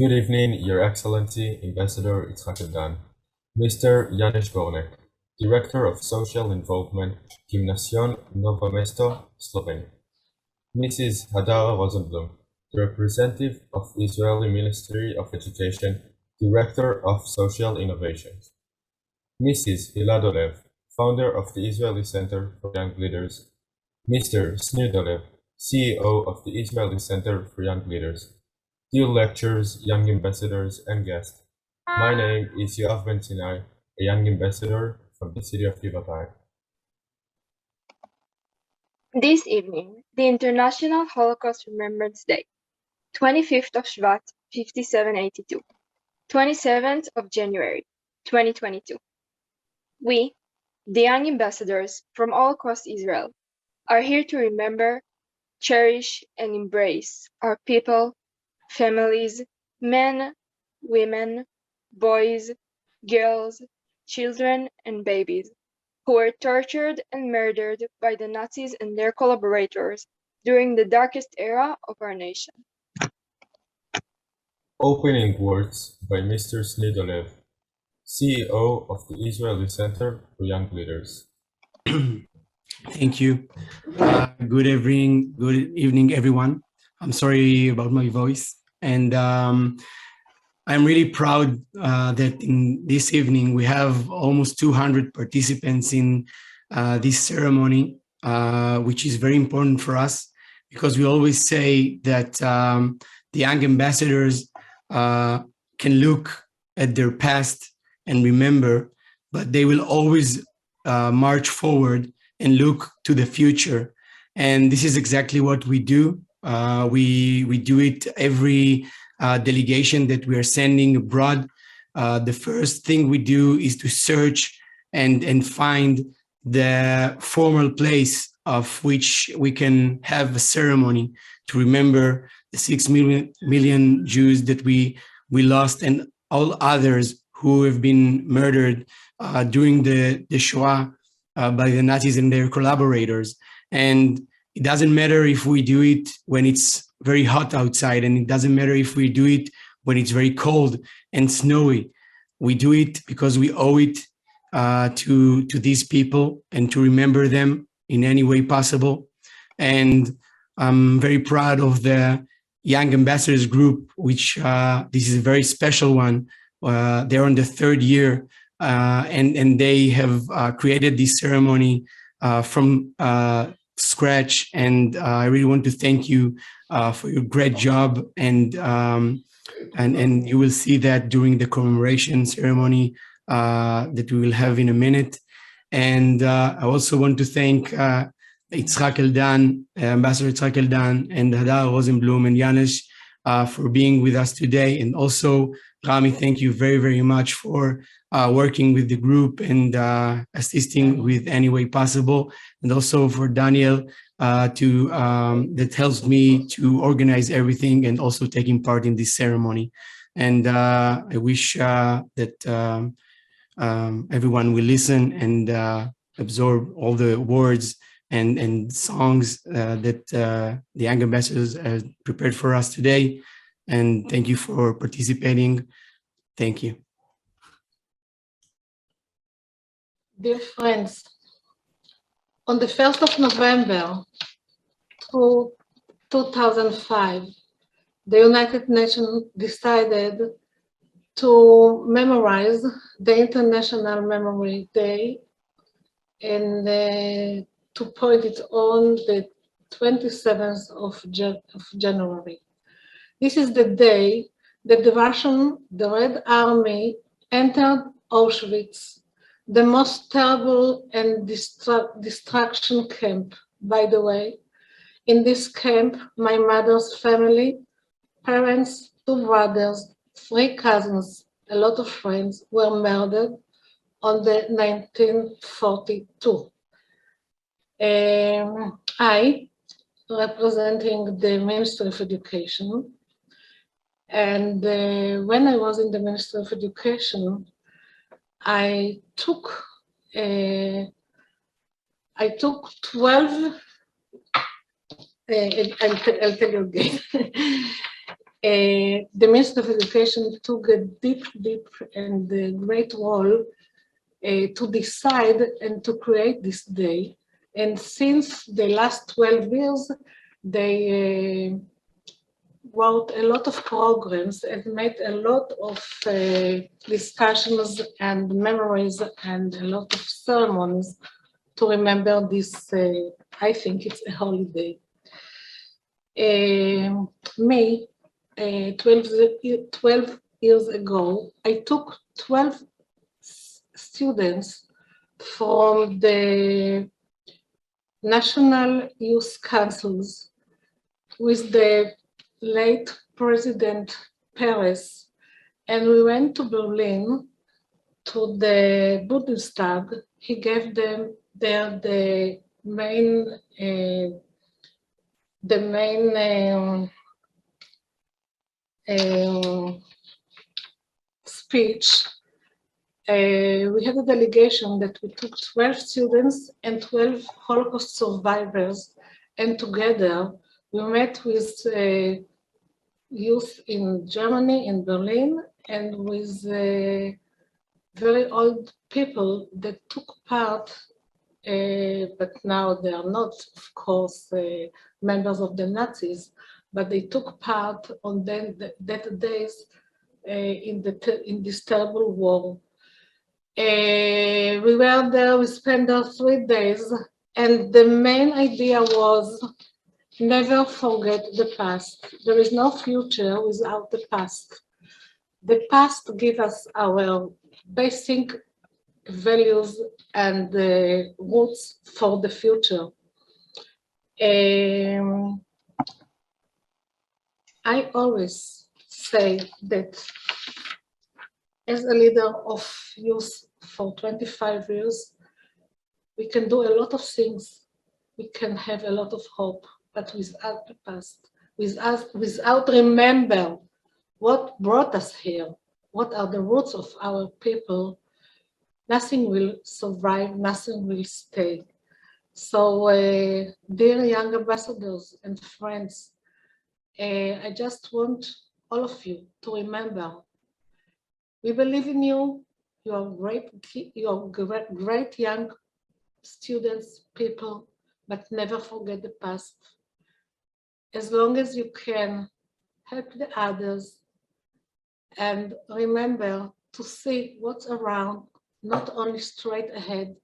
Good evening, Your Excellency, Ambassador Itzhak Mr. Janusz Gornek, Director of Social Involvement, Gymnasium Novo Mesto, Slovenia. Mrs. Hadara Rosenblum, the representative of Israeli Ministry of Education, Director of Social Innovations. Mrs. Hila Dolev, founder of the Israeli Center for Young Leaders. Mr. Snir Dolev, CEO of the Israeli Center for Young Leaders. Dear lecturers, young ambassadors, and guests, my name is Yoav Ben Sinai, a young ambassador from the city of Givatayim. This evening, the International Holocaust Remembrance Day, 25th of Shvat, 5782, 27th of January, 2022. We, the young ambassadors from all across Israel, are here to remember, cherish, and embrace our people, families, men, women, boys, girls, children, and babies who were tortured and murdered by the Nazis and their collaborators during the darkest era of our nation. Opening words by Mr. Snir Dolev, CEO of the Israeli Center for Young Leaders. Thank you. Good evening, everyone. I'm sorry about my voice, and I'm really proud that in this evening we have almost 200 participants in this ceremony, which is very important for us because we always say that the young ambassadors can look at their past and remember, but they will always march forward and look to the future. And this is exactly what we do. We do it every delegation that we are sending abroad. The first thing we do is to search and find the formal place of which we can have a ceremony to remember the 6 million Jews that we lost and all others who have been murdered during the Shoah by the Nazis and their collaborators. And it doesn't matter if we do it when it's very hot outside, and it doesn't matter if we do it when it's very cold and snowy. We do it because we owe it to these people and to remember them in any way possible. And I'm very proud of the Young Ambassadors Group, which this is a very special one. They're on the third year, and they have created this ceremony from scratch. And I really want to thank you for your great job. And you will see that during the commemoration ceremony that we will have in a minute. And I also want to thank Itzhak Eldan, Ambassador Itzhak Eldan, and Hadar Rosenblum and Janusz for being with us today. And also, Rami, thank you very, very much for working with the group and assisting with any way possible. And also for Daniel that helps me to organize everything and also taking part in this ceremony. And I wish that everyone will listen and absorb all the words and songs that the Young Ambassadors have prepared for us today. And thank you for participating. Thank you. Dear friends, on the 1st of November 2005, the United Nations decided to memorize the International Memory Day and to point it on the 27th of January. This is the day that the Red Army entered Auschwitz, the most terrible and destruction camp, by the way. In this camp, my mother's family, parents, 2 brothers, 3 cousins, a lot of friends were murdered on the 1942. I, representing the Ministry of Education, and when I was in the Ministry of Education, I took 12, I'll tell you again, The Minister of Education took a deep and great role to decide and to create this day. And since the last 12 years, they wrote a lot of programs and made a lot of discussions and memories and a lot of ceremonies to remember this. I think it's a holiday. Me, 12 years ago, I took 12 students from the National Youth Councils with the late President Perez, and we went to Berlin to the Bundestag. He gave them there the main speech. We had a delegation that we took 12 students and 12 Holocaust survivors, and together we met with youth in Germany, in Berlin, and with very old people that took part, but now they are not, of course, members of the Nazis, but they took part on that days in this terrible war. We were there, we spent there 3 days, and the main idea was never forget the past. There is no future without the past. The past gives us our basic values and roots for the future. I always say that as a leader of youth for 25 years, we can do a lot of things. We can have a lot of hope, but without the past, without remember what brought us here, what are the roots of our people, nothing will survive, nothing will stay. So, dear young ambassadors and friends, I just want all of you to remember, we believe in you. You are great young students, people, but never forget the past. As long as you can, help the others, and remember to see what's around, not only straight ahead.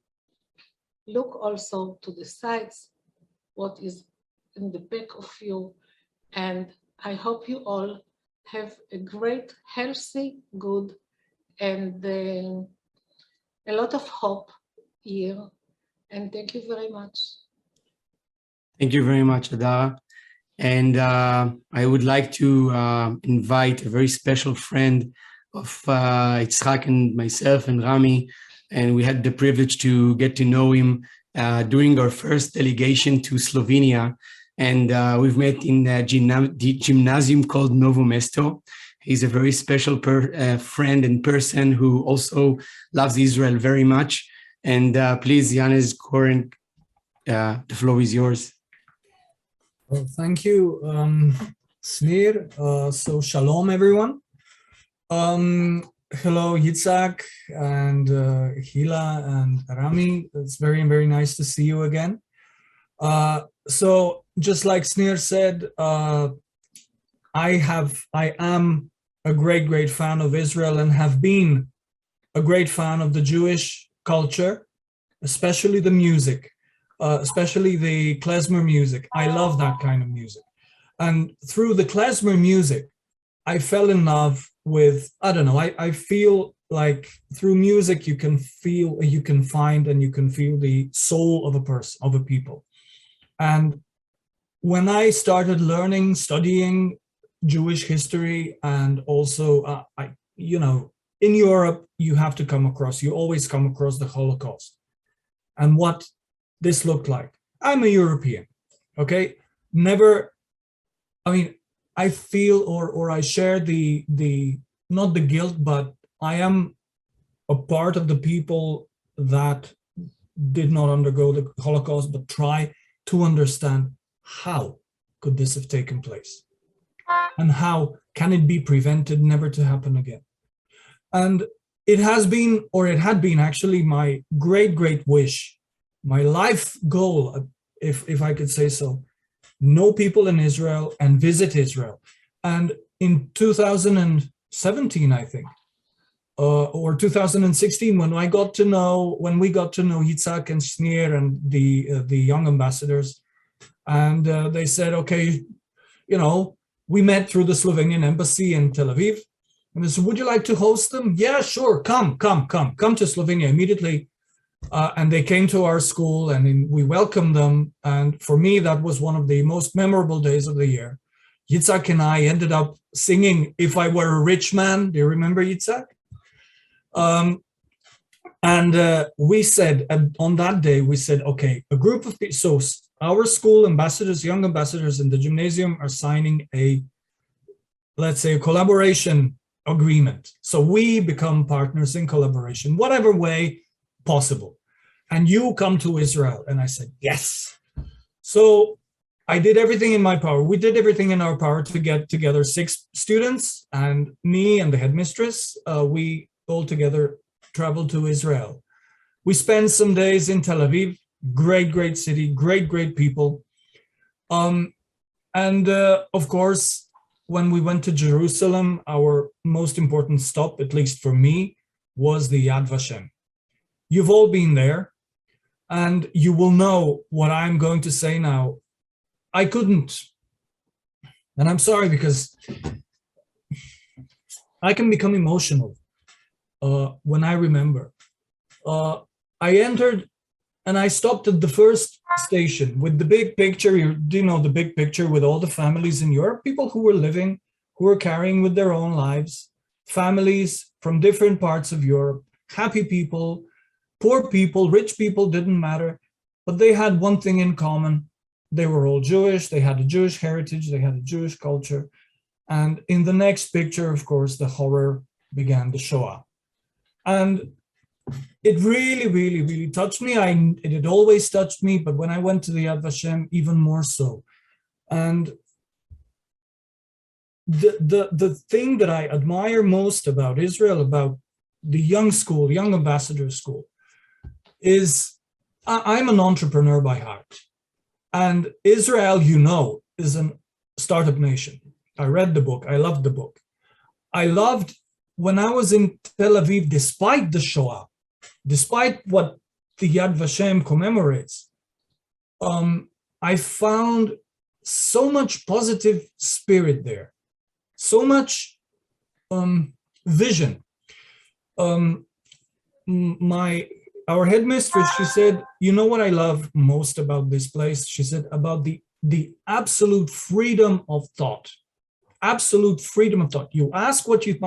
Look also to the sides, what is in the back of you, and I hope you all have a great, healthy, good, and a lot of hope here. And thank you very much. Thank you very much, Adara. And I would like to invite a very special friend of Yitzhak and myself and Rami, and we had the privilege to get to know him during our first delegation to Slovenia, and we've met in a gymnasium called Novo Mesto. He's a very special friend and person who also loves Israel very much. And please, Yanis Koren, the floor is yours. Well, thank you, Snir. So shalom, everyone. Hello, Yitzhak and Hila and Rami. It's very, very nice to see you again. So just like Snir said, I am a great fan of Israel and have been a great fan of the Jewish culture, especially the music. Especially the klezmer music. I love that kind of music. And through the klezmer music, I fell in love with, I don't know, I feel like through music you can find and you can feel the soul of a person, of a people. And when I started studying Jewish history, and also, in Europe, you always come across the Holocaust and what this looked like. I'm a European, okay? I feel or I share not the guilt, but I am a part of the people that did not undergo the Holocaust, but try to understand how could this have taken place? And how can it be prevented never to happen again? And it has been, or it had been actually, my great wish, my life goal, if I could say so, know people in Israel and visit Israel. And in 2017, I think, or 2016, when we got to know Yitzhak and Shneur and the young ambassadors, and they said, okay, we met through the Slovenian embassy in Tel Aviv, and they said, would you like to host them? Yeah, sure, come to Slovenia immediately. And they came to our school, and we welcomed them. And for me, that was one of the most memorable days of the year. Yitzhak and I ended up singing "If I Were a Rich Man." Do you remember Yitzhak? We said, on that day, we said, okay, a group of people, so our school ambassadors, young ambassadors in the gymnasium are signing let's say, a collaboration agreement. So we become partners in collaboration, whatever way possible. And you come to Israel. And I said, yes. So I did everything in my power. We did everything in our power to get together 6 students, and me and the headmistress, we all together traveled to Israel. We spent some days in Tel Aviv, great city, great people. Of course, when we went to Jerusalem, our most important stop, at least for me, was the Yad Vashem. You've all been there, and you will know what I'm going to say now. I couldn't, and I'm sorry because I can become emotional when I remember. I entered and I stopped at the first station with the big picture. Do you know the big picture with all the families in Europe, people who were living, who were carrying with their own lives, families from different parts of Europe, happy people, poor people, rich people, didn't matter, but they had one thing in common. They were all Jewish, they had a Jewish heritage, they had a Jewish culture. And in the next picture, of course, the horror began, the Shoah. And it really touched me. It had always touched me, but when I went to the Yad Vashem, even more so. And the thing that I admire most about Israel, about the young ambassador school, is I'm an entrepreneur by heart. And Israel, is a startup nation. I read the book. I loved the book. I loved when I was in Tel Aviv, despite the Shoah, despite what the Yad Vashem commemorates, I found so much positive spirit there, so much vision. Our headmistress, she said, you know what I love most about this place? She said about the absolute freedom of thought. Absolute freedom of thought. You ask what you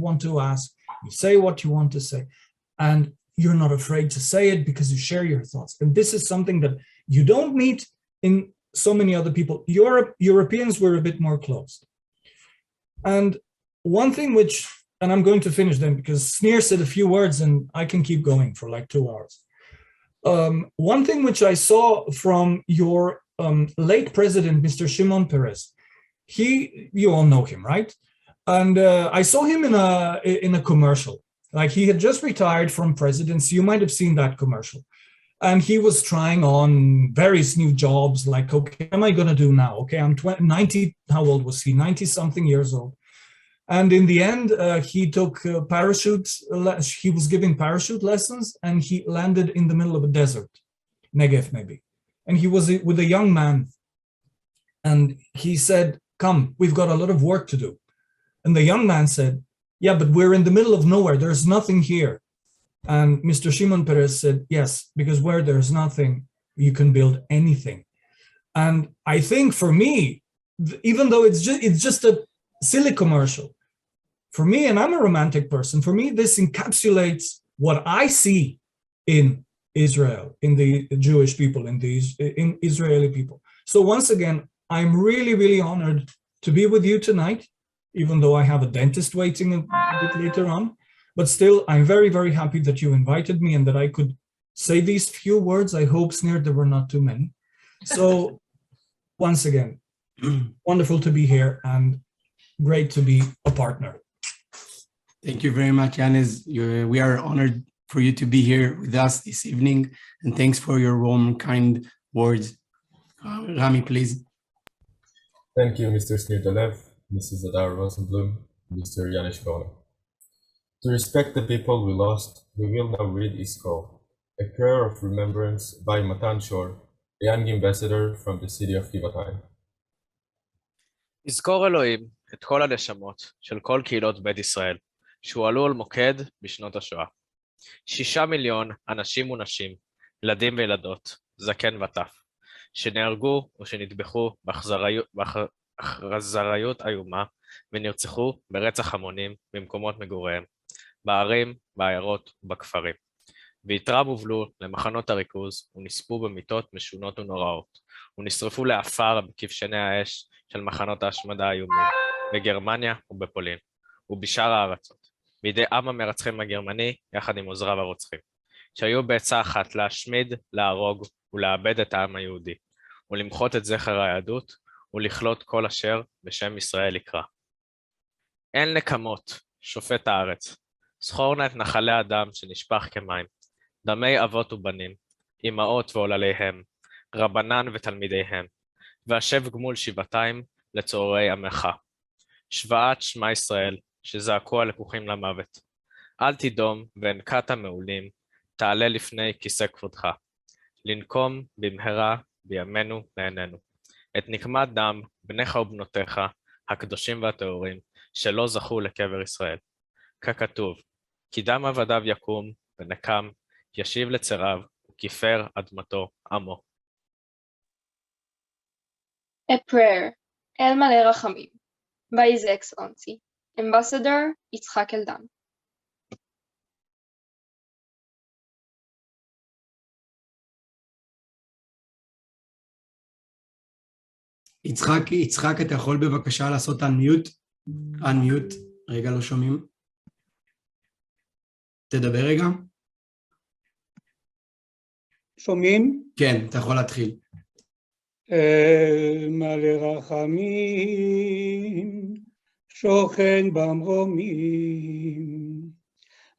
want to ask, you say what you want to say, and you're not afraid to say it because you share your thoughts. And this is something that you don't meet in so many other people. Europeans were a bit more closed. And one thing and I'm going to finish then because Shneur said a few words and I can keep going for like 2 hours. One thing which I saw from your late president, Mr. Shimon Peres, you all know him, right? And I saw him in a commercial. Like he had just retired from presidency. You might have seen that commercial. And he was trying on various new jobs. Like, okay, what am I going to do now? Okay, I'm 90. How old was he? 90 something years old. And in the end, he took he was giving parachute lessons, and he landed in the middle of a desert, Negev maybe. And he was with a young man. And he said, come, we've got a lot of work to do. And the young man said, yeah, but we're in the middle of nowhere. There's nothing here. And Mr. Shimon Peres said, yes, because where there's nothing, you can build anything. And I think for me, even though it's just a silly commercial, for me, and I'm a romantic person, for me, this encapsulates what I see in Israel, in the Jewish people, in Israeli people. So once again, I'm really honored to be with you tonight, even though I have a dentist waiting a bit later on. But still, I'm very happy that you invited me and that I could say these few words. I hope, Shneur, there were not too many. So once again, wonderful to be here. And great to be a partner. Thank you very much, Yanis. We are honored for you to be here with us this evening, and thanks for your warm, kind words. Rami, please. Thank you, Mr. Snirdalev, Mrs. Adar Rosenblum, Mr. Yanis Gornek. To respect the people we lost, we will now read ICYL, a prayer of remembrance by Matan Shor, a young ambassador from the city of Givatayim. יזכור אלוהים את כל הנשמות של כל קהילות בית ישראל שהועלו על מוקד בשנות השואה. 6 מיליון אנשים ונשים, ילדים וילדות, זקן וטף, שנהרגו או שנטבחו באכזריות איומה ונרצחו ברצח המונים במקומות מגוריהם, בערים, בעיירות ובכפרים. ויתרם הובלו למחנות הריכוז ונספו במיתות משונות ונוראות, ונשרפו לעפר בכבשני האש של מחנות ההשמדה האיומים, בגרמניה ובפולין, ובשאר הארצות, בידי עם המרצחים הגרמני יחד עם עוזריו הרוצחים, שהיו בעצה אחת להשמיד, להרוג ולאבד את העם היהודי, ולמחות את זכר היהדות, ולכלות כל אשר בשם ישראל יקרא. אין נקמות, שופט הארץ, זכורנה את נחלי הדם שנשפך כמים, דמי אבות ובנים, אמהות ועולליהם, רבנן ותלמידיהם, והשב גמול שבעתיים לצורי עמך. שבעת שמע ישראל, שזעקו הלקוחים למוות. אל תדום והנקת המעולים, תעלה לפני כיסא כבודך. לנקום במהרה בימינו לעינינו. את נקמת דם בניך ובנותיך, הקדושים והטהורים, שלא זכו לקבר ישראל. ככתוב, כי דם עבדיו יקום ונקם, ישיב לצריו וכיפר אדמתו עמו. A prayer, El מלא רחמים, by His Excellency, Ambassador יצחק אלדן. יצחק, אתה יכול בבקשה לעשות unmute, רגע לא שומעים. תדבר רגע. שומעים? כן, אתה יכול להתחיל. מלא רחמים, שוכן במרומים,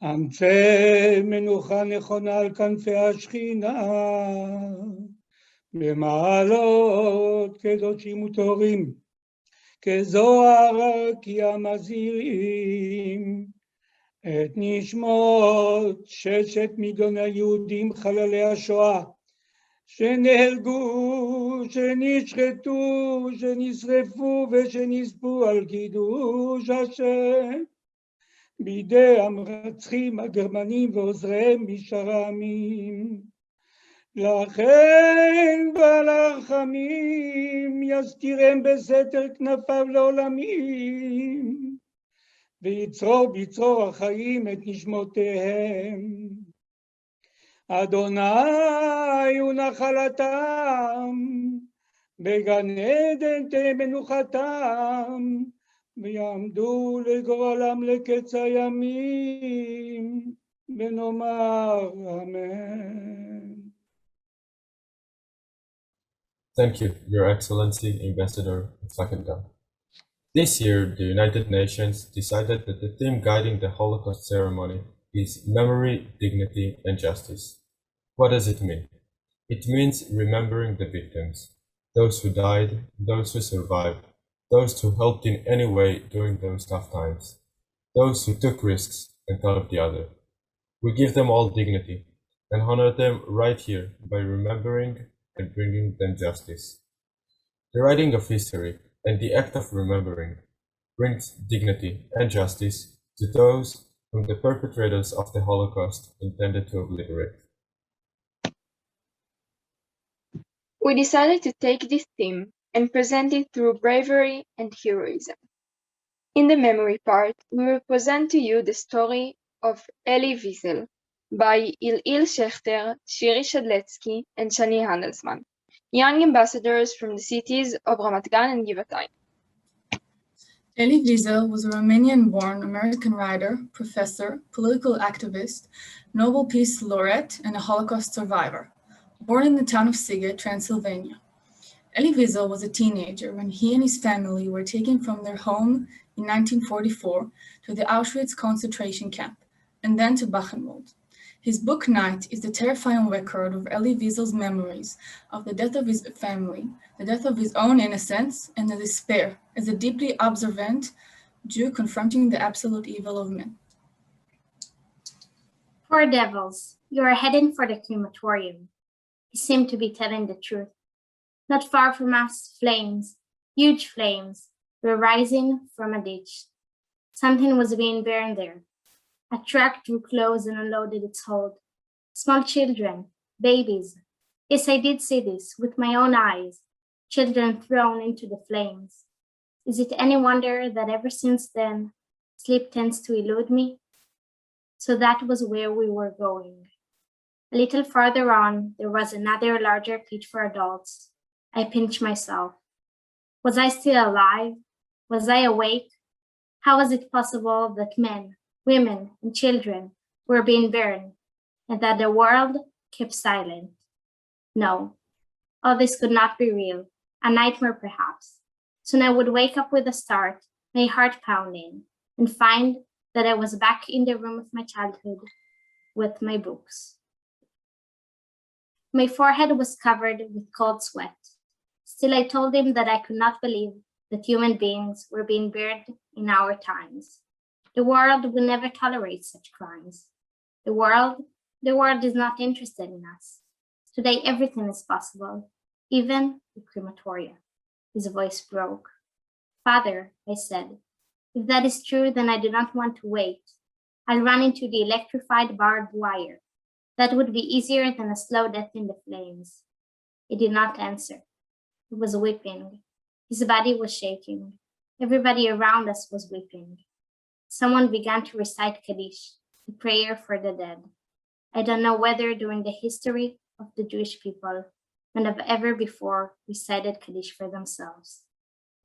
אמצא מנוחה נכונה על כנפי השכינה, במעלות קדושים וטהורים, כזוהר כי המזהירים, את נשמות 6 מיליון היהודים חללי השואה, שנהרגו, שנשחטו, שנשרפו ושנספו על קידוש השם, בידי המרצחים הגרמנים ועוזריהם משאר העמים. לכן ברחמים יסתירם בסתר כנפיו לעולמים, ויצרור בצרור החיים את נשמותיהם. אדוני הוא נחלתם, בגן עדן תהא מנוחתם, ויעמדו לגורלם לקץ הימים, ונאמר אמן. Thank you, Your Excellency, Ambassador Yitzhak Eldan. This year, the United Nations decided that the theme guiding the Holocaust ceremony is memory, dignity, and justice. What does it mean? It means remembering the victims, those who died, those who survived, those who helped in any way during those tough times, those who took risks and thought of the other. We give them all dignity and honor them right here by remembering and bringing them justice. The writing of history and the act of remembering brings dignity and justice to those whom the perpetrators of the Holocaust intended to obliterate. We decided to take this theme and present it through bravery and heroism. In the memory part, we will present to you the story of Eli Wiesel by Ilil Schechter, Shiri Shadletsky, and Shani Handelsman, young ambassadors from the cities of Ramat Gan and Givatayim. Eli Wiesel was a Romanian-born American writer, professor, political activist, Nobel Peace Laureate, and a Holocaust survivor, born in the town of Sighet, Transylvania. Elie Wiesel was a teenager when he and his family were taken from their home in 1944 to the Auschwitz concentration camp, and then to Buchenwald. His book Night is the terrifying record of Elie Wiesel's memories of the death of his family, the death of his own innocence, and the despair as a deeply observant Jew confronting the absolute evil of men. Poor devils, you are heading for the crematorium. He seemed to be telling the truth. Not far from us, flames, huge flames, were rising from a ditch. Something was being burned there. A truck drew close and unloaded its hold. Small children, babies. Yes, I did see this with my own eyes. Children thrown into the flames. Is it any wonder that ever since then, sleep tends to elude me? So that was where we were going. A little farther on, there was another larger pit for adults. I pinched myself. Was I still alive? Was I awake? How was it possible that men, women, and children were being burned, and that the world kept silent? No, all this could not be real, a nightmare perhaps. Soon I would wake up with a start, my heart pounding, and find that I was back in the room of my childhood with my books. My forehead was covered with cold sweat. Still, I told him that I could not believe that human beings were being burned in our times. The world will never tolerate such crimes. The world is not interested in us. Today, everything is possible, even the crematoria. His voice broke. Father, I said, if that is true, then I do not want to wait. I'll run into the electrified barbed wire. That would be easier than a slow death in the flames. He did not answer. He was weeping. His body was shaking. Everybody around us was weeping. Someone began to recite Kaddish, the prayer for the dead. I don't know whether during the history of the Jewish people, men have ever before recited Kaddish for themselves.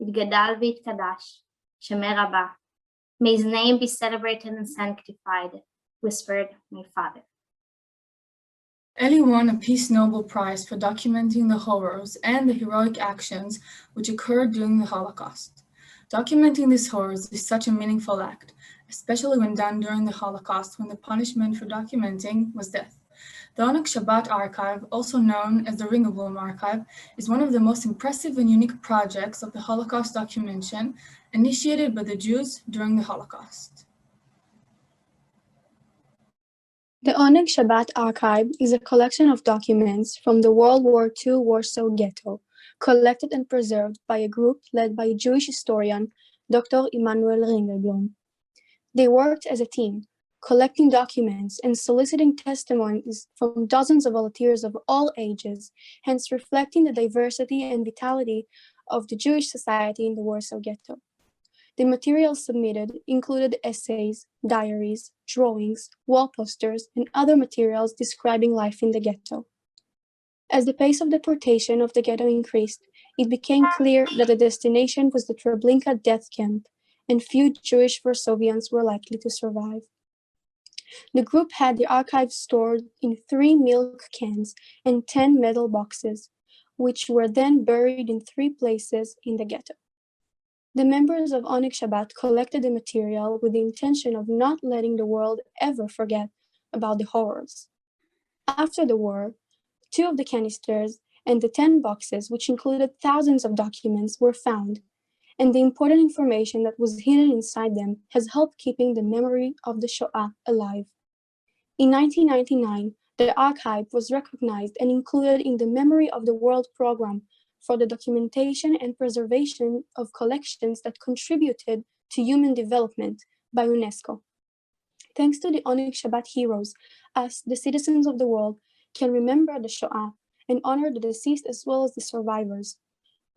Yitgadal v'yitkadash, Shemeh Rabbah. May his name be celebrated and sanctified, whispered my father. Elie won a Peace Nobel Prize for documenting the horrors and the heroic actions which occurred during the Holocaust. Documenting these horrors is such a meaningful act, especially when done during the Holocaust when the punishment for documenting was death. The Oneg Shabbat Archive, also known as the Ringelblum Archive, is one of the most impressive and unique projects of the Holocaust documentation initiated by the Jews during the Holocaust. The Oneg Shabbat Archive is a collection of documents from the World War II Warsaw Ghetto, collected and preserved by a group led by Jewish historian Dr. Immanuel Ringelblum. They worked as a team, collecting documents and soliciting testimonies from dozens of volunteers of all ages, hence reflecting the diversity and vitality of the Jewish society in the Warsaw Ghetto. The materials submitted included essays, diaries, drawings, wall posters, and other materials describing life in the ghetto. As the pace of deportation of the ghetto increased, it became clear that the destination was the Treblinka death camp, and few Jewish Warsavians were likely to survive. The group had the archive stored in 3 milk cans and 10 metal boxes, which were then buried in 3 places in the ghetto. The members of Oneg Shabbat collected the material with the intention of not letting the world ever forget about the horrors. After the war, 2 of the canisters and the 10 boxes, which included thousands of documents, were found, and the important information that was hidden inside them has helped keeping the memory of the Shoah alive. In 1999, the archive was recognized and included in the Memory of the World program for the documentation and preservation of collections that contributed to human development by UNESCO. Thanks to the Oneg Shabbat heroes, us, the citizens of the world, can remember the Shoah and honor the deceased as well as the survivors.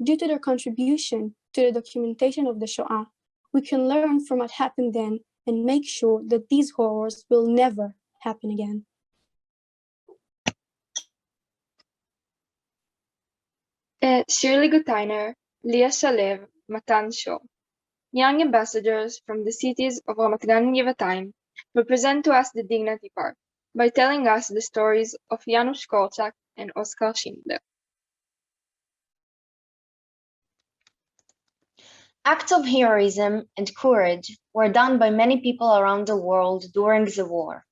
Due to their contribution to the documentation of the Shoah, we can learn from what happened then and make sure that these horrors will never happen again. Shirley Gutainer, Leah Shalev, Matan Shaw. Young ambassadors from the cities of Ramat Gan and Givatayim represent to us the dignity part by telling us the stories of Janusz Korczak and Oskar Schindler. Acts of heroism and courage were done by many people around the world during the war.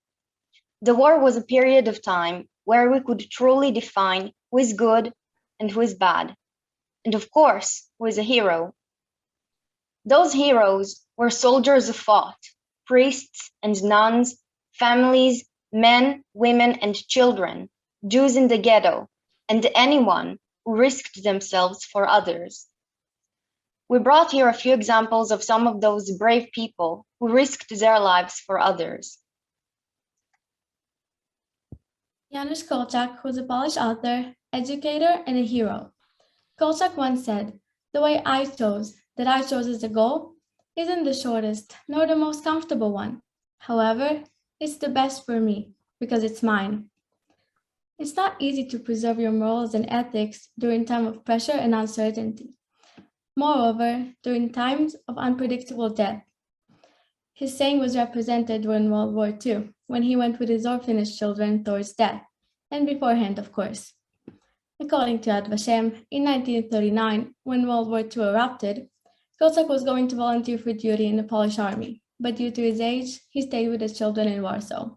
The war was a period of time where we could truly define who is good and who is bad, and of course, who is a hero. Those heroes were soldiers who fought, priests and nuns, families, men, women, and children, Jews in the ghetto, and anyone who risked themselves for others. We brought here a few examples of some of those brave people who risked their lives for others. Janusz Korczak was a Polish author, educator, and a hero. Korczak once said, "The way I chose, that I chose as a goal, isn't the shortest nor the most comfortable one. However, it's the best for me, because it's mine." It's not easy to preserve your morals and ethics during time of pressure and uncertainty. Moreover, during times of unpredictable death. His saying was represented during World War II, when he went with his orphanage children towards death, and beforehand, of course. According to Yad Vashem, in 1939, when World War II erupted, Korczak was going to volunteer for duty in the Polish army, but due to his age, he stayed with his children in Warsaw.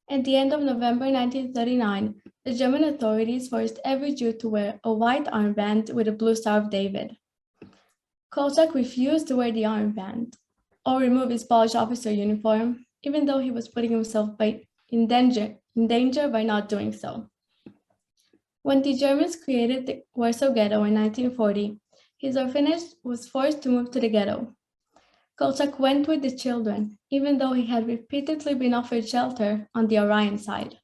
At the end of November 1939, the German authorities forced every Jew to wear a white armband with a blue Star of David. Korczak refused to wear the armband or remove his Polish officer uniform, even though he was putting himself in danger by not doing so. When the Germans created the Warsaw Ghetto in 1940, his orphanage was forced to move to the ghetto. Korczak went with the children, even though he had repeatedly been offered shelter on the Orion side.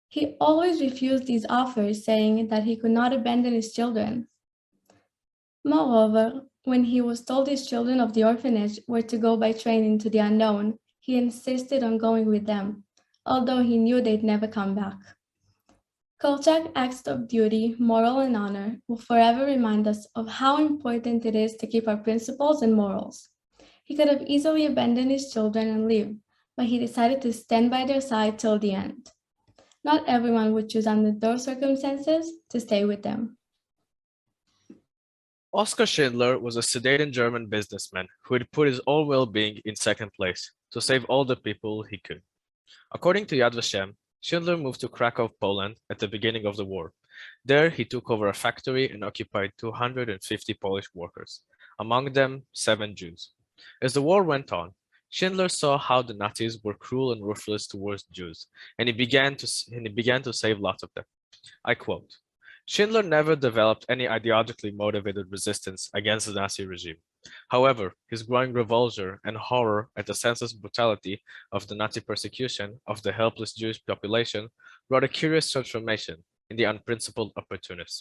He always refused these offers, saying that he could not abandon his children. Moreover, when he was told his children of the orphanage were to go by train into the unknown, he insisted on going with them, although he knew they'd never come back. Korczak's acts of duty, moral, and honor will forever remind us of how important it is to keep our principles and morals. He could have easily abandoned his children and leave, but he decided to stand by their side till the end. Not everyone would choose under those circumstances to stay with them. Oskar Schindler was a sedated German businessman who had put his own well-being in second place to save all the people he could. According to Yad Vashem, Schindler moved to Krakow, Poland at the beginning of the war. There, he took over a factory and occupied 250 Polish workers, among them 7 Jews. As the war went on, Schindler saw how the Nazis were cruel and ruthless towards Jews, and he began to save lots of them. I quote, "Schindler never developed any ideologically motivated resistance against the Nazi regime. However, his growing revulsion and horror at the senseless brutality of the Nazi persecution of the helpless Jewish population wrought a curious transformation in the unprincipled opportunist.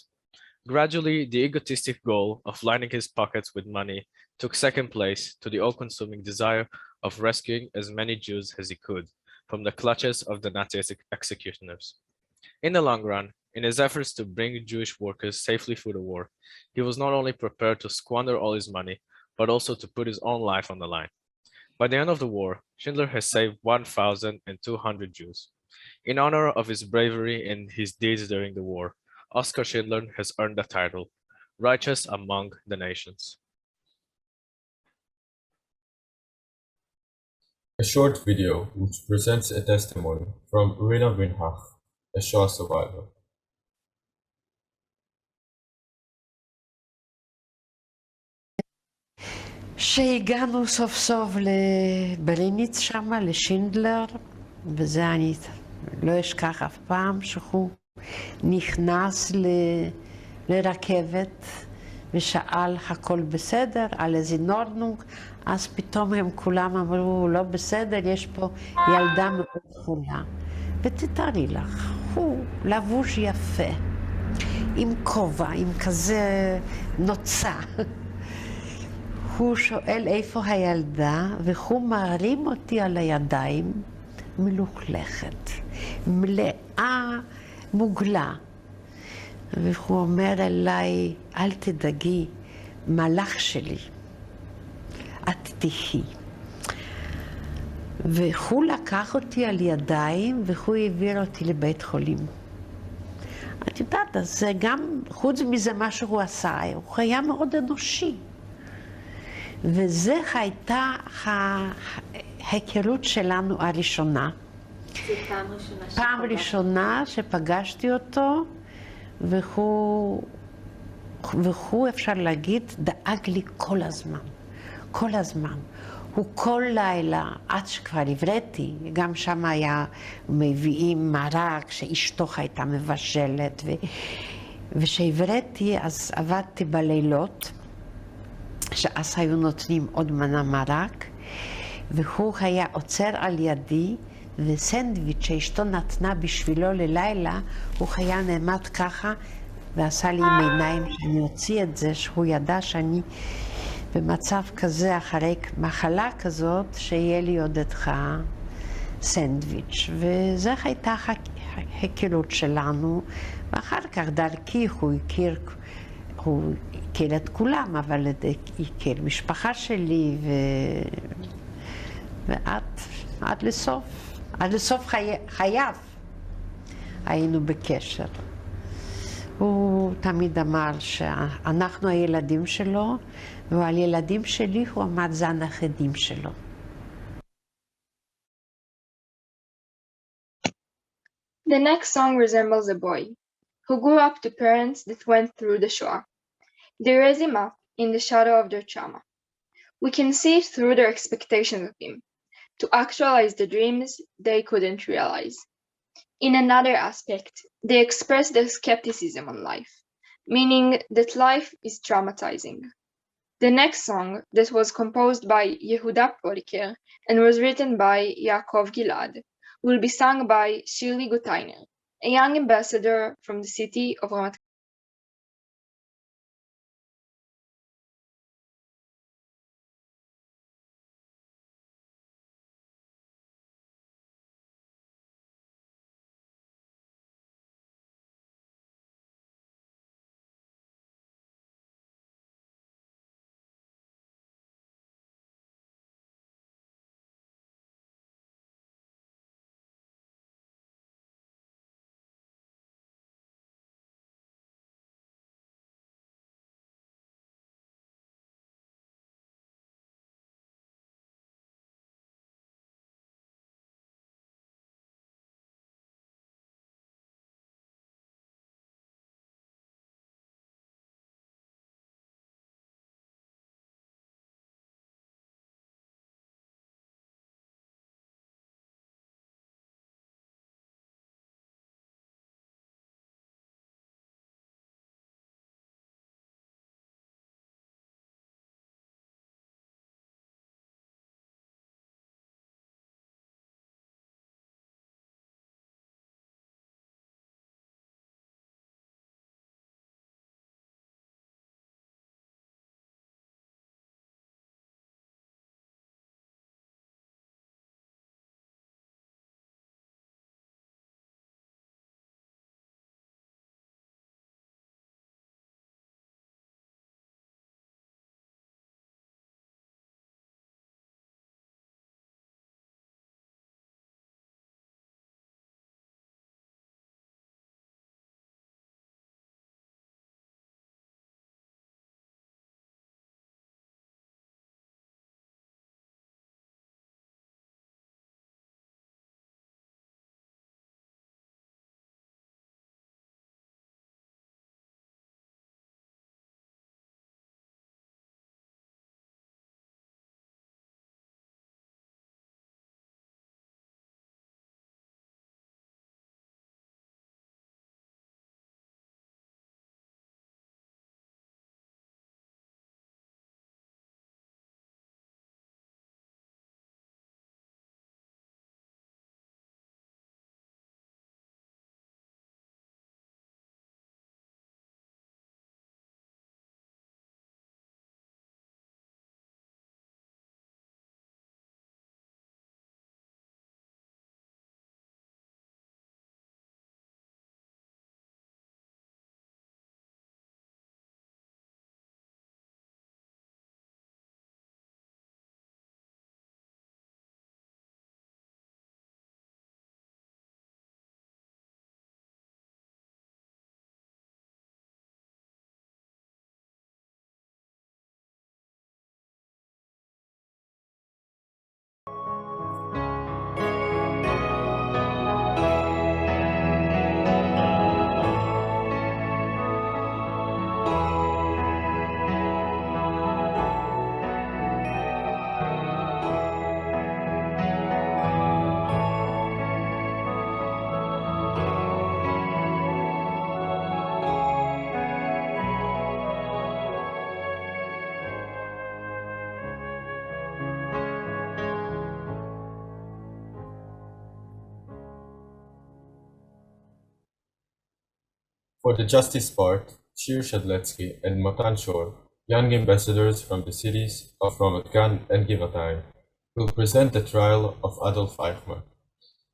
Gradually, the egotistic goal of lining his pockets with money took second place to the all-consuming desire of rescuing as many Jews as he could from the clutches of the Nazi executioners. In the long run, in his efforts to bring Jewish workers safely through the war, he was not only prepared to squander all his money, but also to put his own life on the line. By the end of the war, Schindler has saved 1,200 Jews. In honor of his bravery and his deeds during the war, Oskar Schindler has earned the title, Righteous Among the Nations." A short video which presents a testimony from Rina Winhach, a Shoah survivor. שהגענו סוף סוף לבליניץ שם, לשינדלר, וזה אני לא אשכח אף פעם, שהוא נכנס לרכבת ושאל הכל בסדר, על איזה נורנונג, אז פתאום הם כולם אמרו לא בסדר, יש פה ילדה מאוד חולה. ותתארי לך, הוא לבוש יפה, עם כובע, עם כזה נוצה. הוא שואל איפה הילדה, והוא מרים אותי על הידיים, מלוכלכת, מלאה מוגלה. והוא אומר אליי, אל תדאגי, מלאך שלי, את תהי. והוא לקח אותי על ידיים, והוא העביר אותי לבית חולים. את יודעת, אז זה גם, חוץ מזה מה שהוא עשה, הוא היה מאוד אנושי. וזה הייתה ההיכרות שלנו הראשונה. זו פעם ראשונה פעם ראשונה שפגשתי אותו, והוא אפשר להגיד, דאג לי כל הזמן. כל הזמן. הוא כל לילה, עד שכבר הבראתי, גם שם היה מביאים מרק שאשתו הייתה מבשלת, וכשהבראתי אז עבדתי בלילות, שאז היו נותנים עוד מנה מרק, והוא היה עוצר על ידי, וסנדוויץ' שאשתו נתנה בשבילו ללילה, הוא היה נעמד ככה, ועשה לי עם עיניים שאני אוציא את זה, שהוא ידע שאני במצב כזה, אחרי מחלה כזאת, שיהיה לי עוד איתך סנדוויץ'. וזו הייתה ההיכרות שלנו, ואחר כך דרכי הוא הכיר את כולם, אבל הכיר משפחה שלי, ועד לסוף חייו היינו בקשר. הוא תמיד אמר שאנחנו הילדים שלו, ועל ילדים שלי הוא אמר זה הנכדים שלו. The next song resembles a boy who grew up to parents that went through the Shoah. They raise him up in the shadow of their trauma. We can see it through their expectations of him, to actualize the dreams they couldn't realize. In another aspect, they express their skepticism on life, meaning that life is traumatizing. The next song that was composed by Yehuda Poliker and was written by Yaakov Gilad will be sung by Shirley Gutainer, a young ambassador from the city of Ramat For the justice part, Shir Shadletsky and Matan Shor, young ambassadors from the cities of Ramat Gan and Givatayim, will present the trial of Adolf Eichmann,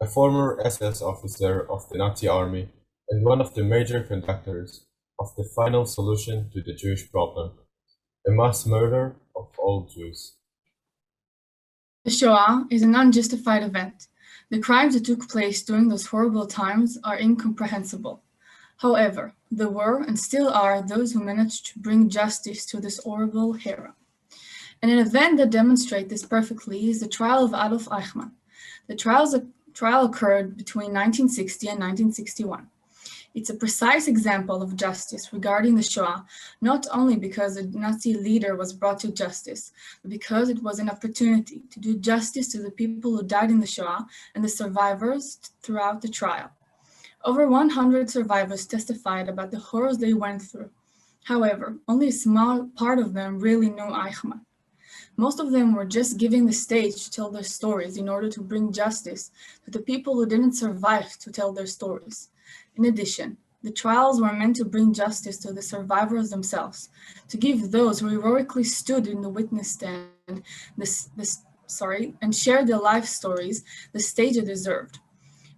a former SS officer of the Nazi army and one of the major conductors of the final solution to the Jewish problem, a mass murder of all Jews. The Shoah is an unjustified event. The crimes that took place during those horrible times are incomprehensible. However, there were and still are those who managed to bring justice to this horrible era. And an event that demonstrates this perfectly is the trial of Adolf Eichmann. The trial occurred between 1960 and 1961. It's a precise example of justice regarding the Shoah, not only because a Nazi leader was brought to justice, but because it was an opportunity to do justice to the people who died in the Shoah and the survivors throughout the trial. Over 100 survivors testified about the horrors they went through. However, only a small part of them really knew Eichmann. Most of them were just giving the stage to tell their stories in order to bring justice to the people who didn't survive to tell their stories. In addition, the trials were meant to bring justice to the survivors themselves, to give those who heroically stood in the witness stand and shared their life stories the stage they deserved.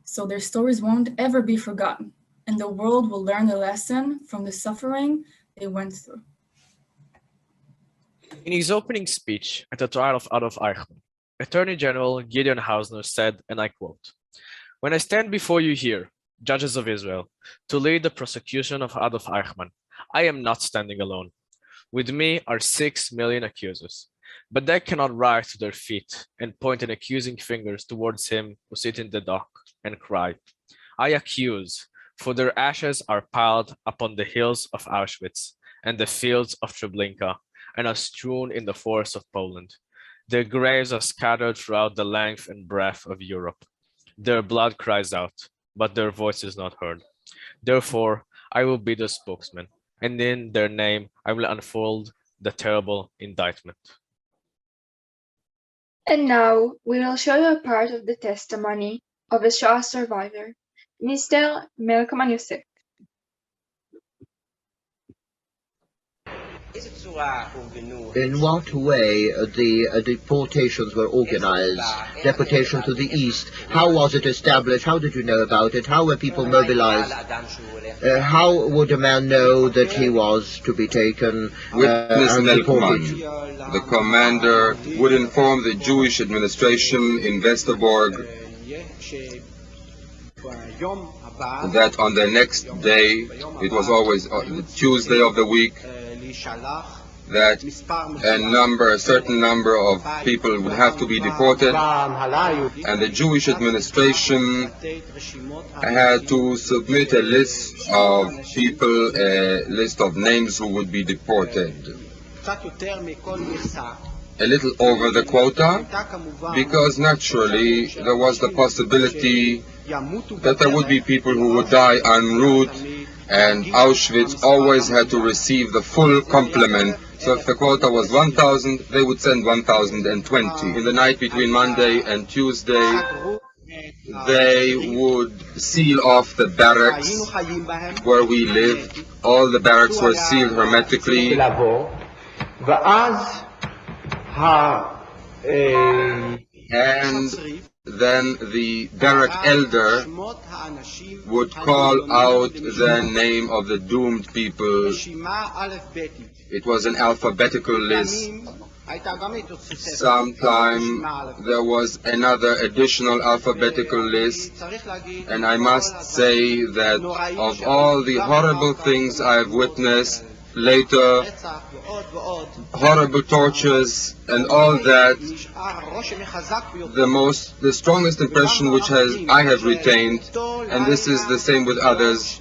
So their stories won't ever be forgotten, and the world will learn a lesson from the suffering they went through. In his opening speech at the trial of Adolf Eichmann, Attorney General Gideon Hausner said, and I quote, "When I stand before you here, judges of Israel, to lead the prosecution of Adolf Eichmann, I am not standing alone. With me are 6 million accusers, but they cannot rise to their feet and point an accusing fingers towards him who sits in the dock and cry, I accuse, for their ashes are piled upon the hills of Auschwitz and the fields of Treblinka and are strewn in the forests of Poland. Their graves are scattered throughout the length and breadth of Europe. Their blood cries out, but their voice is not heard. Therefore, I will be the spokesman, and in their name, I will unfold the terrible indictment." And now we will show you a part of the testimony of a Shoah survivor, Mr. Melkman Yosef. In what way the deportations were organized? Deportation to the east. How was it established? How did you know about it? How were people mobilized? How would a man know that he was to be taken Witness and Melkman, deported? the commander, would inform the Jewish administration in Westerbork that on the next day, it was always the Tuesday of the week, that a certain number of people would have to be deported, and the Jewish administration had to submit a list of people, a list of names who would be deported. A little over the quota, because naturally there was the possibility that there would be people who would die en route, and Auschwitz always had to receive the full complement. So if the quota was 1,000, they would send 1,020. In the night between Monday and Tuesday, they would seal off the barracks where we lived. All the barracks were sealed hermetically. And then the barrack elder would call out the name of the doomed people. It was an alphabetical list. Sometime there was another additional alphabetical list, and I must say that of all the horrible things I've witnessed later, horrible tortures and all that, the strongest impression which I have retained, and this is the same with others,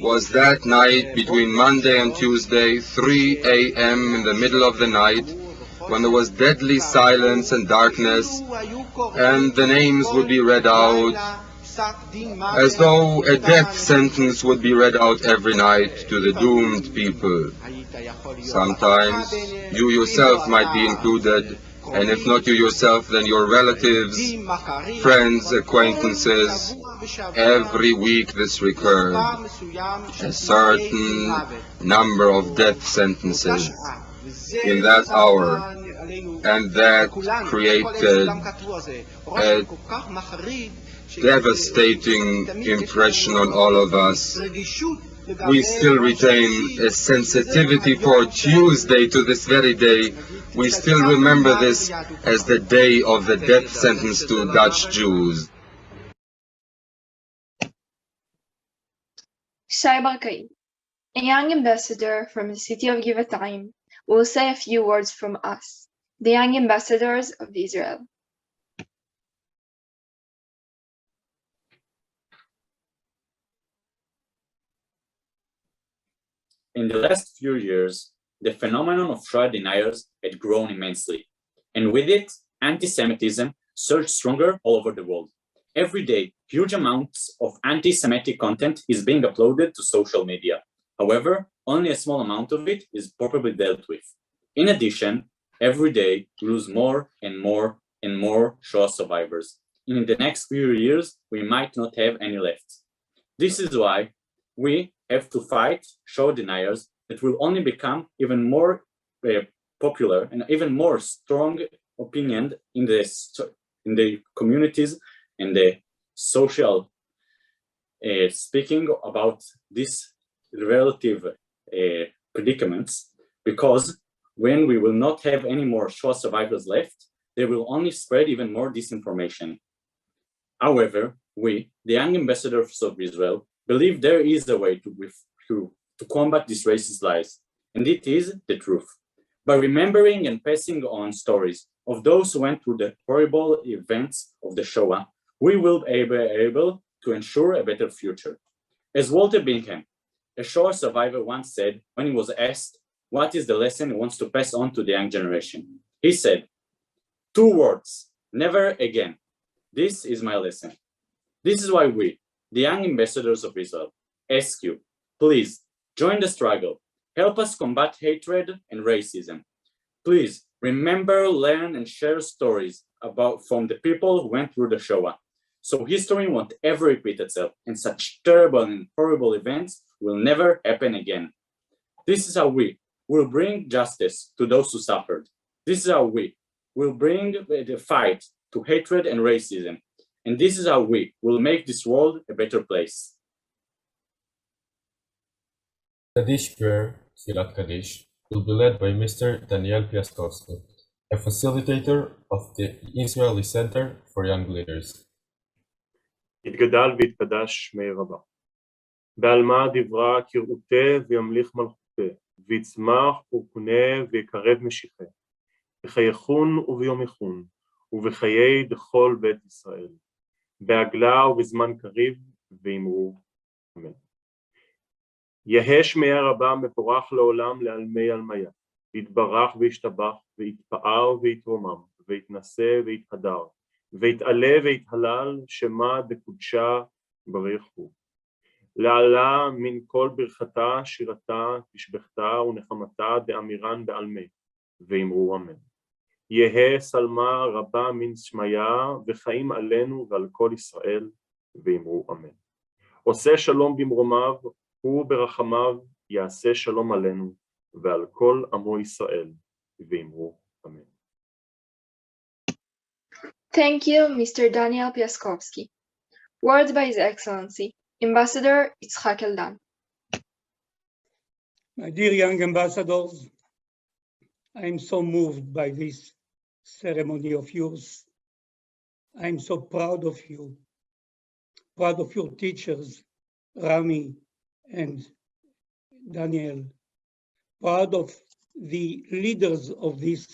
was that night between Monday and Tuesday, 3 a.m. in the middle of the night, when there was deadly silence and darkness, and the names would be read out, as though a death sentence would be read out every night to the doomed people. Sometimes you yourself might be included, and if not you yourself, then your relatives, friends, acquaintances, Every week this recurred, a certain number of death sentences in that hour, and that created a devastating impression on all of us. We still retain a sensitivity for Tuesday to this very day. We still remember this as the day of the death sentence to Dutch Jews. Shai Barkai, a young ambassador from the city of Givatayim, will say a few words from us, the young ambassadors of Israel. In the last few years, the phenomenon of Shoah deniers had grown immensely, and with it, anti-Semitism surged stronger all over the world. Every day, huge amounts of anti-Semitic content is being uploaded to social media. However, only a small amount of it is properly dealt with. In addition, every day we lose more and more and more Shoah survivors. And in the next few years, we might not have any left. This is why we have to fight Shoah deniers that will only become even more popular and even more strong opinion in the communities and the social speaking about these relative predicaments, because when we will not have any more Shoah survivors left, they will only spread even more disinformation. However, we, the young ambassadors of Israel, believe there is a way to combat these racist lies, and it is the truth. By remembering and passing on stories of those who went through the horrible events of the Shoah, we will be able to ensure a better future. As Walter Bingham, a Shoah survivor, once said when he was asked what is the lesson he wants to pass on to the young generation, he said, 2 words, never again. This is my lesson. This is why we, the young ambassadors of Israel, ask you, please join the struggle. Help us combat hatred and racism. Please remember, learn, and share stories from the people who went through the Shoah, so history won't ever repeat itself, and such terrible and horrible events will never happen again. This is how we will bring justice to those who suffered. This is how we will bring the fight to hatred and racism. And this is how we will make this world a better place. Kaddish prayer, Tfilat Kaddish, will be led by Mr. Daniel Piaskowski, a facilitator of the Israeli Center for Young Leaders. יתגדל ויתקדש שמי רבה. בעלמא דברה כראותה וימליך מלכותה, ויצמח ורקונה ויקרב משיחה, בחייכון וביומיכון, ובחיי דכל בית ישראל, בעגלה ובזמן קריב, ואמרו אמן. יהא שמי הרבה מבורך לעולם לעלמי עלמיה, ויתברך וישתבח, ויתפאר ויתרומם, ויתנשא ויתהדר, ויתעלה ויתהלל שמה דקודשה בריחו. לעלה מן כל ברכתה, שירתה, תשבחתה ונחמתה דאמירן בעלמי, ואמרו אמן. יהא שלמה רבה מן שמיה, וחיים עלינו ועל כל ישראל, ואמרו אמן. עושה שלום במרומיו, הוא ברחמיו יעשה שלום עלינו, ועל כל עמו ישראל, ואמרו אמן. Thank you, Mr. Daniel Piaskowski. Words by His Excellency, Ambassador Yitzhak Eldan. My dear young ambassadors, I am so moved by this ceremony of yours. I am so proud of you, proud of your teachers, Rami and Daniel, proud of the leaders of this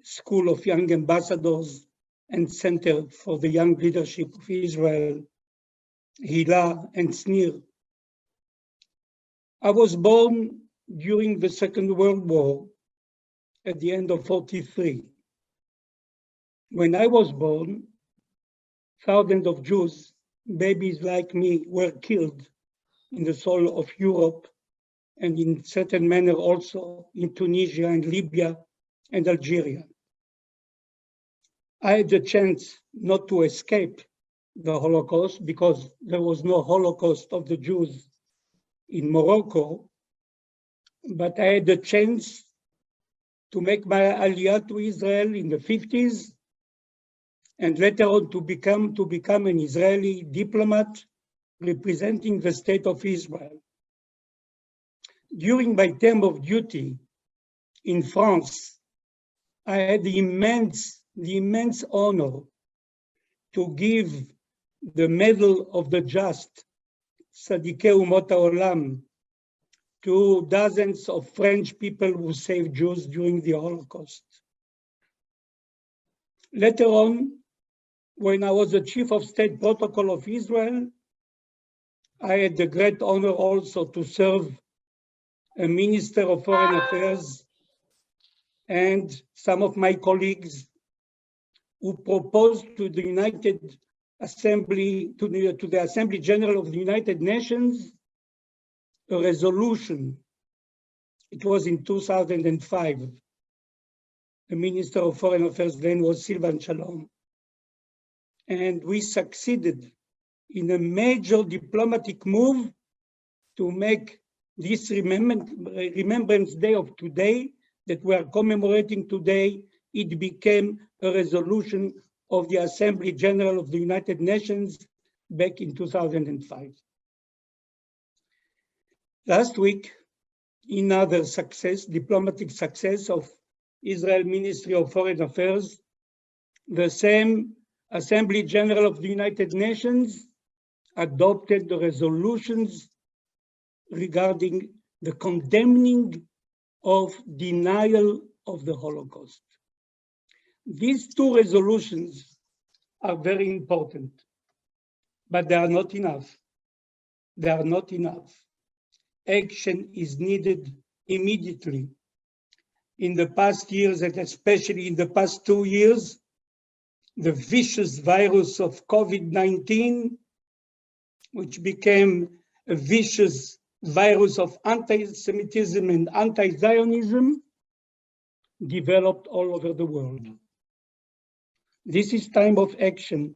School of Young Ambassadors and Center for the Young Leadership of Israel, Hila and Snir. I was born during the Second World War at the end of 1943. When I was born, thousands of Jews, babies like me, were killed in the soil of Europe and in certain manner also in Tunisia and Libya and Algeria. I had the chance not to escape, the Holocaust because there was no Holocaust of the Jews in Morocco, but I had the chance to make my aliyah to Israel in the 50s, and later on to become an Israeli diplomat representing the state of Israel. During my term of duty in France, I had the immense honor to give the Medal of the Just, Tzadikei Umot HaOlam, to dozens of French people who saved Jews during the Holocaust. Later on, when I was the Chief of State Protocol of Israel, I had the great honor also to serve a Minister of Foreign Affairs and some of my colleagues who proposed to the United Assembly, to the Assembly General of the United Nations, a resolution. It was in 2005. The Minister of Foreign Affairs then was Silvan Shalom. And we succeeded in a major diplomatic move to make this Remembrance Day of today that we are commemorating today, it became a resolution of the Assembly General of the United Nations back in 2005. Last week, another success, diplomatic success of Israel Ministry of Foreign Affairs, the same Assembly General of the United Nations adopted the resolutions regarding the condemning of denial of the Holocaust. These two resolutions are very important, but they are not enough. They are not enough. Action is needed immediately. In the past years, and especially in the past 2 years, the vicious virus of COVID-19, which became a vicious virus of anti-Semitism and anti-Zionism, developed all over the world. This is time of action.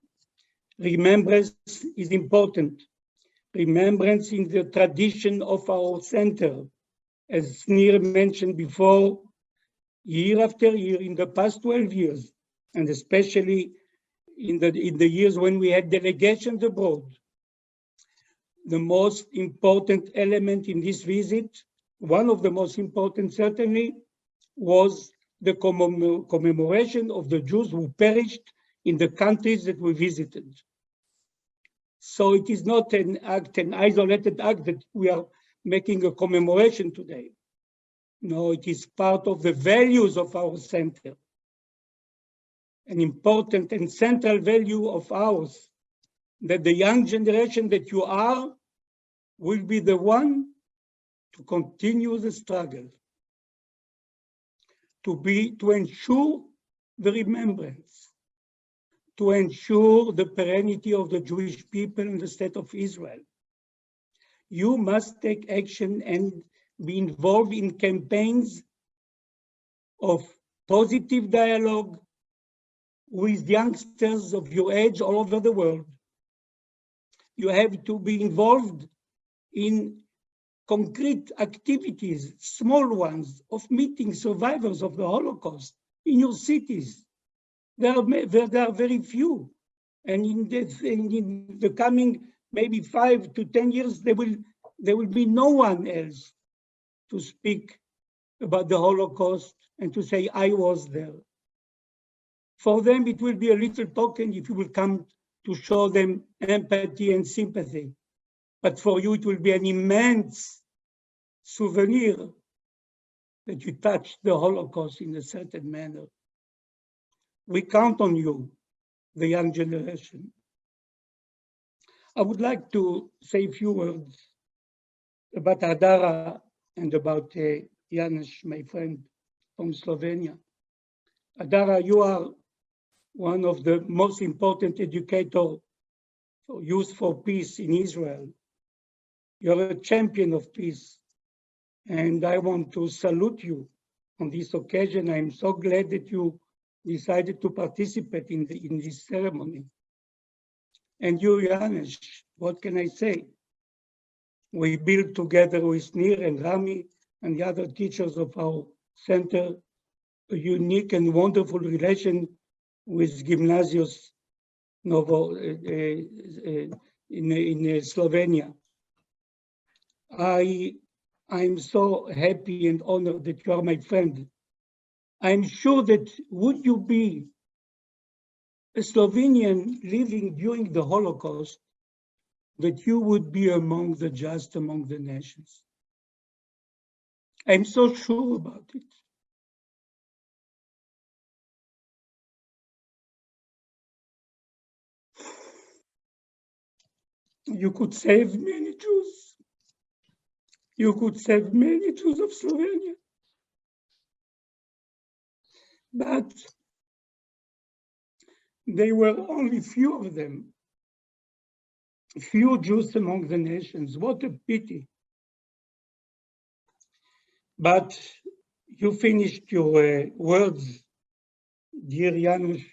Remembrance is important. Remembrance in the tradition of our center, as Nir mentioned before, year after year in the past 12 years, and especially in the years when we had delegations abroad. The most important element in this visit, one of the most important certainly, was the commemoration of the Jews who perished in the countries that we visited. So it is not an act, an isolated act that we are making a commemoration today. No, it is part of the values of our center. An important and central value of ours, that the young generation that you are will be the one to continue the struggle, to ensure the remembrance, to ensure the perennity of the Jewish people in the state of Israel. You must take action and be involved in campaigns of positive dialogue with youngsters of your age all over the world. You have to be involved in concrete activities, small ones, of meeting survivors of the Holocaust in your cities. There are very few. And in the coming maybe 5 to 10 years, there will be no one else to speak about the Holocaust and to say, I was there. For them, it will be a little token if you will come to show them empathy and sympathy. But for you, it will be an immense souvenir that you touched the Holocaust in a certain manner. We count on you, the young generation. I would like to say a few words about Adara and about Janusz, my friend from Slovenia. Adara, you are one of the most important educators for Youth for Peace in Israel. You're a champion of peace. And I want to salute you on this occasion. I'm so glad that you decided to participate in this ceremony. And you, Janusz, what can I say? We built together with Nir and Rami and the other teachers of our center a unique and wonderful relation with Gymnasius Novo in Slovenia. I'm so happy and honored that you are my friend. I'm sure that would you be a Slovenian living during the Holocaust, that you would be among the just among the nations. I'm so sure about it. You could save many Jews. You could save many Jews of Slovenia. But there were only few of them. Few Jews among the nations. What a pity. But you finished your words, dear Janusz,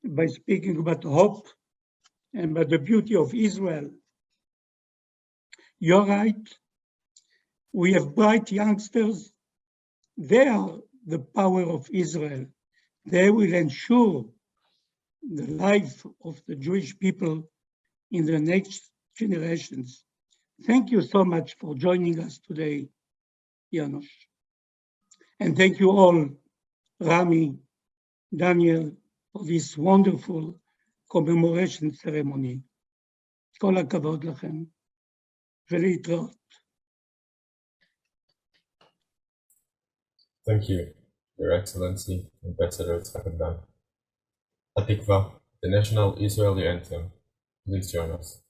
by speaking about hope and about the beauty of Israel. You're right. We have bright youngsters. They are the power of Israel. They will ensure the life of the Jewish people in the next generations. Thank you so much for joining us today, Janusz. And thank you all, Rami, Daniel, for this wonderful commemoration ceremony. כל הכבוד לכם, ולהתראות. Thank you, Your Excellency, Ambassador Tzchak. Hatikva, the national Israeli anthem. Please join us.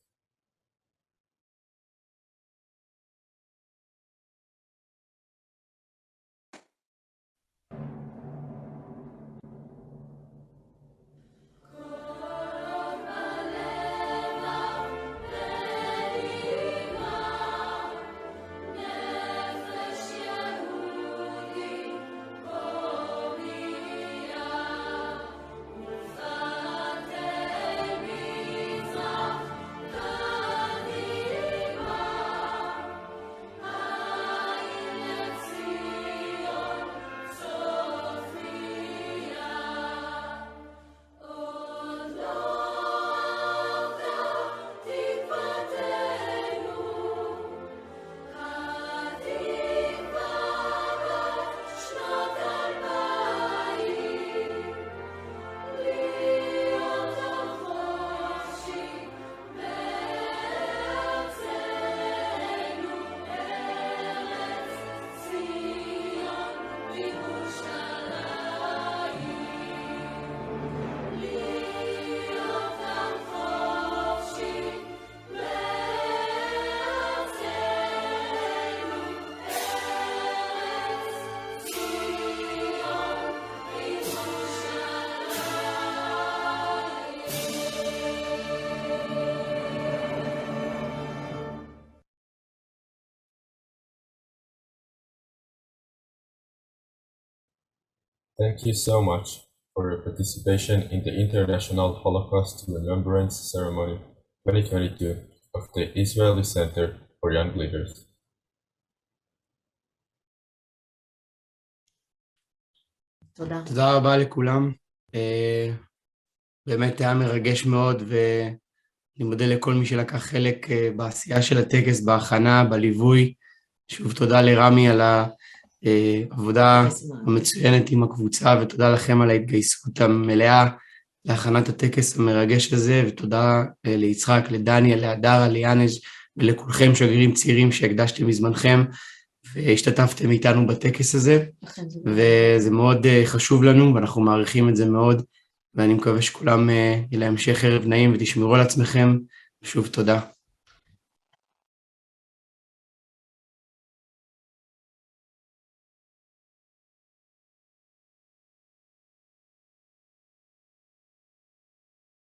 Thank you so much for your participation in the International Holocaust Remembrance Ceremony 2022 of the Israeli Center for Young Leaders. תודה רבה לכולם. באמת היה מרגש מאוד, ואני מודה לכל מי שלקח חלק בעשייה של הטקס, בהכנה, בליווי. שוב תודה לרמי על העבודה המצוינת עם הקבוצה, ותודה לכם על ההתגייסות המלאה להכנת הטקס המרגש הזה, ותודה ליצחק, לדניאל, להדרה, ליאנז' ולכולכם שגרירים צעירים שהקדשתם מזמנכם והשתתפתם איתנו בטקס הזה, וזה מאוד חשוב לנו ואנחנו מעריכים את זה מאוד, ואני מקווה שכולם יהיה להם המשך ערב נעים ותשמרו על עצמכם, ושוב תודה.